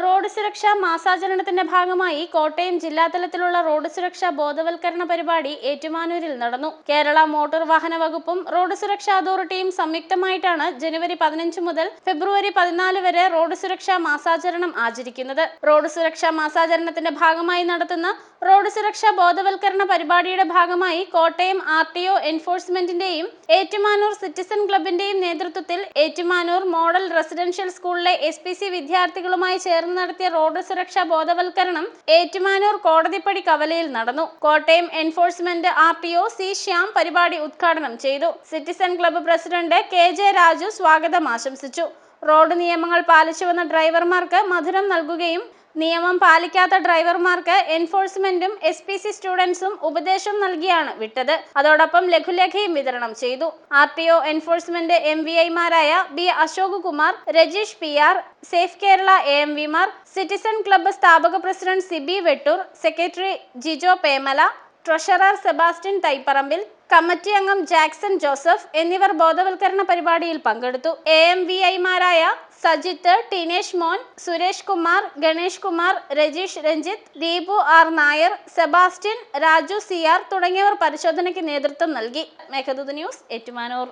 Road സുരക്ഷാ മാസാചരണത്തിന്റെ ഭാഗമായി Kottayam ജില്ലാതലത്തിലുള്ള road സുരക്ഷാ ബോധവൽക്കരണ പരിപാടി ഏറ്റുമാനൂരിൽ നടന്നു. കേരള മോട്ടോർ വാഹന വകുപ്പും റോഡ് സുരക്ഷാ അതോറിറ്റിയും സംയുക്തമായിട്ടാണ് ജനുവരി 15 മുതൽ ഫെബ്രുവരി 14 വരെ റോഡ് സുരക്ഷാ മാസാചരണം ആചരിക്കുന്നത്. റോഡ് സുരക്ഷാ മാസാചരണത്തിന്റെ ഭാഗമായി നടത്തുന്ന റോഡ് സുരക്ഷാ ബോധവൽക്കരണ പരിപാടിയുടെ ഭാഗമായി കോട്ടയം RTO എൻഫോഴ്സ്മെന്റിന്റെയും ഏറ്റുമാനൂർ സിറ്റിസൺ ക്ലബിന്റെയും നേതൃത്വത്തിൽ ഏറ്റുമാനൂർ മോഡൽ റെസിഡൻഷ്യൽ സ്കൂളിലെ SPC വിദ്യാർത്ഥികളുമായി ചേർന്ന് നടത്തിയ റോഡ് സുരക്ഷാ ബോധവൽക്കരണം ഏറ്റുമാനൂർ കോടതിപ്പടി കവലയിൽ നടന്നു. Kottayam enforcement RTO C Shyam പരിപാടി ഉദ്ഘാടനം ചെയ്തു. Citizen club president KJ Raju സ്വാഗതം ആശംസിച്ചു. റോഡ് നിയമങ്ങൾ പാലിച്ചുവന്ന ഡ്രൈവർമാർക്ക് മധുരം നൽകുകയും നിയമം പാലിക്കാത്ത ഡ്രൈവർമാർക്ക് എൻഫോഴ്സ്മെന്റും SPC സ്റ്റുഡൻസും ഉപദേശം നൽകിയാണ് വിട്ടത്. അതോടൊപ്പം ലഘുലേഖയും വിതരണം ചെയ്തു. RTO എൻഫോഴ്സ്മെന്റ് MVIമാരായ B Ashok Kumar, Rajeesh PR, safe Kerala AMVമാർ, സിറ്റിസൺ ക്ലബ്ബ് സ്ഥാപക president Siby Vettoor, secretary Jijo Pemala, treasurer Sebastian Thaipparambil, committee അംഗം ജാക്സൺ ജോസഫ് എന്നിവർ ബോധവൽക്കരണ പരിപാടിയിൽ പങ്കെടുത്തു. AMVIമാരായ Sajith, Teenesh Mon, Suresh Kumar, Ganesh Kumar, Rajeesh Ranjith, Deepu R Nair, Sebastian, Raju CR തുടങ്ങിയവർ പരിശോധനയ്ക്ക് നേതൃത്വം നൽകി. മേഘദൂത് ന്യൂസ്, ഏറ്റുമാനൂർ.